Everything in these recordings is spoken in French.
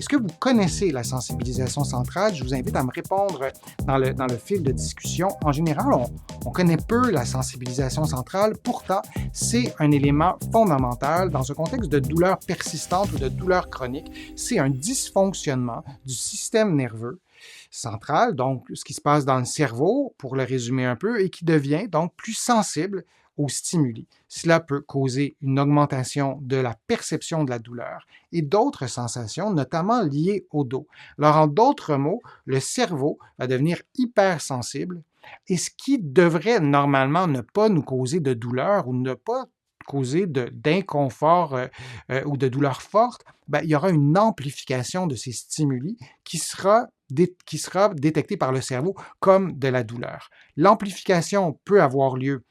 Est-ce que vous connaissez la sensibilisation centrale? Je vous invite à me répondre dans le fil de discussion. En général, on connaît peu la sensibilisation centrale. Pourtant, c'est un élément fondamental dans un contexte de douleur persistante ou de douleur chronique. C'est un dysfonctionnement du système nerveux central, donc ce qui se passe dans le cerveau, pour le résumer un peu, et qui devient donc plus sensible aux stimuli. Cela peut causer une augmentation de la perception de la douleur et d'autres sensations, notamment liées au dos. Alors, en d'autres mots, le cerveau va devenir hypersensible et ce qui devrait normalement ne pas nous causer de douleur ou ne pas causer d'inconfort ou de douleur forte, il y aura une amplification de ces stimuli qui sera détectée par le cerveau comme de la douleur. L'amplification peut avoir lieu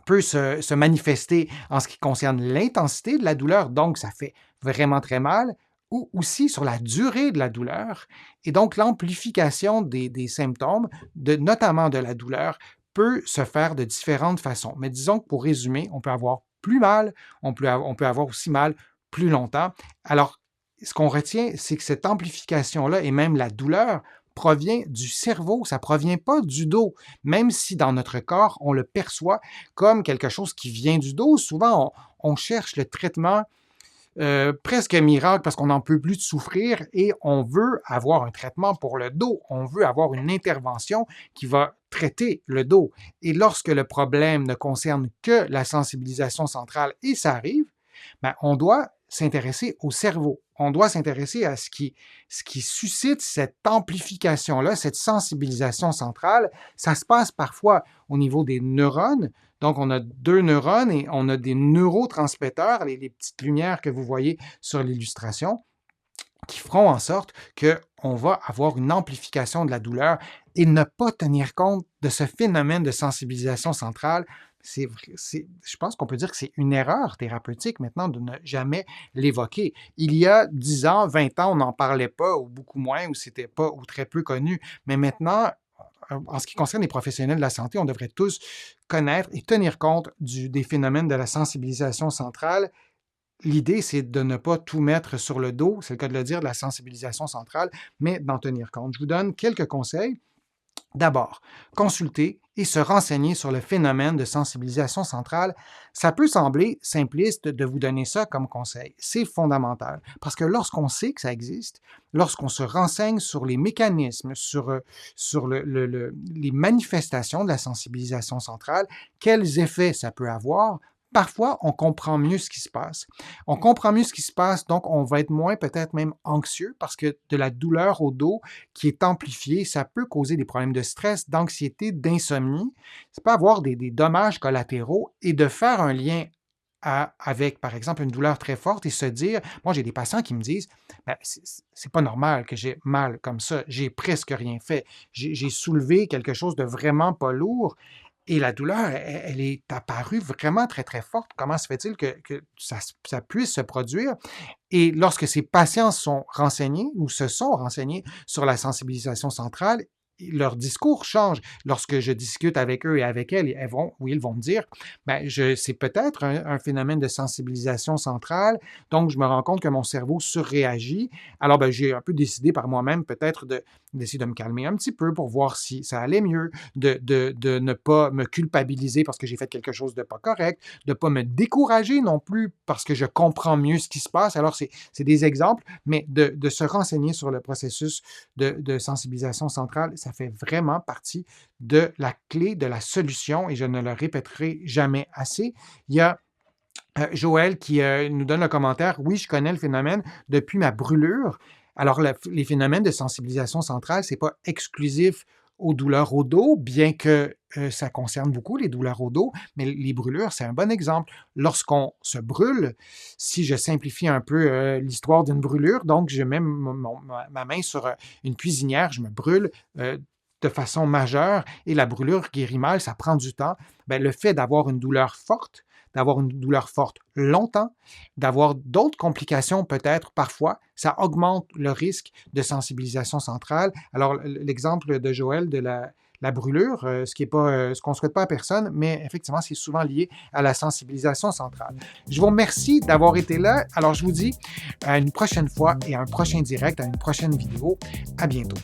peut se manifester en ce qui concerne l'intensité de la douleur, donc ça fait vraiment très mal, ou aussi sur la durée de la douleur. Et donc, l'amplification des symptômes, notamment de la douleur, peut se faire de différentes façons. Mais disons que pour résumer, on peut avoir plus mal, on peut avoir aussi mal plus longtemps. Alors, ce qu'on retient, c'est que cette amplification-là et même la douleur provient du cerveau, ça ne provient pas du dos. Même si dans notre corps, on le perçoit comme quelque chose qui vient du dos, souvent on cherche le traitement presque miracle parce qu'on n'en peut plus de souffrir et on veut avoir un traitement pour le dos. On veut avoir une intervention qui va traiter le dos. Et lorsque le problème ne concerne que la sensibilisation centrale, et ça arrive, on doit s'intéresser au cerveau. On doit s'intéresser à ce qui suscite cette amplification-là, cette sensibilisation centrale. Ça se passe parfois au niveau des neurones. Donc, on a 2 neurones et on a des neurotransmetteurs, les petites lumières que vous voyez sur l'illustration, qui feront en sorte qu'on va avoir une amplification de la douleur et ne pas tenir compte de ce phénomène de sensibilisation centrale. Je pense qu'on peut dire que c'est une erreur thérapeutique maintenant de ne jamais l'évoquer. Il y a 10 ans, 20 ans, on n'en parlait pas ou beaucoup moins ou c'était pas ou très peu connu. Mais maintenant, en ce qui concerne les professionnels de la santé, on devrait tous connaître et tenir compte des phénomènes de la sensibilisation centrale. L'idée, c'est de ne pas tout mettre sur le dos, c'est le cas de le dire, de la sensibilisation centrale, mais d'en tenir compte. Je vous donne quelques conseils. D'abord, consulter et se renseigner sur le phénomène de sensibilisation centrale. Ça peut sembler simpliste de vous donner ça comme conseil. C'est fondamental parce que lorsqu'on sait que ça existe, lorsqu'on se renseigne sur les mécanismes, sur les manifestations de la sensibilisation centrale, quels effets ça peut avoir, parfois, on comprend mieux ce qui se passe. On comprend mieux ce qui se passe, donc on va être moins peut-être même anxieux parce que de la douleur au dos qui est amplifiée, ça peut causer des problèmes de stress, d'anxiété, d'insomnie. Ça peut avoir des dommages collatéraux et de faire un lien avec, par exemple, une douleur très forte et se dire, moi j'ai des patients qui me disent, c'est pas normal que j'ai mal comme ça, j'ai presque rien fait, j'ai soulevé quelque chose de vraiment pas lourd. Et la douleur, elle est apparue vraiment très, très forte. Comment se fait-il que ça puisse se produire? Et lorsque ces patients sont renseignés ou se sont renseignés sur la sensibilisation centrale, leur discours change. Lorsque je discute avec eux et avec elles, ils vont me dire, c'est peut-être un phénomène de sensibilisation centrale, donc je me rends compte que mon cerveau surréagit. Alors, j'ai un peu décidé par moi-même peut-être d'essayer de me calmer un petit peu pour voir si ça allait mieux, de ne pas me culpabiliser parce que j'ai fait quelque chose de pas correct, de ne pas me décourager non plus parce que je comprends mieux ce qui se passe. Alors, c'est des exemples, mais de se renseigner sur le processus de sensibilisation centrale, ça fait vraiment partie de la clé de la solution et je ne le répéterai jamais assez. Il y a Joël qui nous donne un commentaire. Oui, je connais le phénomène depuis ma brûlure. Alors, les phénomènes de sensibilisation centrale, ce n'est pas exclusif aux douleurs au dos, bien que ça concerne beaucoup les douleurs au dos, mais les brûlures, c'est un bon exemple. Lorsqu'on se brûle, si je simplifie un peu l'histoire d'une brûlure, donc je mets ma main sur une cuisinière, je me brûle de façon majeure et la brûlure guérit mal, ça prend du temps. Le fait d'avoir une douleur forte longtemps, d'avoir d'autres complications peut-être parfois, ça augmente le risque de sensibilisation centrale. Alors, l'exemple de Joël de la brûlure, ce qu'on ne souhaite pas à personne, mais effectivement, c'est souvent lié à la sensibilisation centrale. Je vous remercie d'avoir été là. Alors, je vous dis à une prochaine fois et à un prochain direct, à une prochaine vidéo. À bientôt.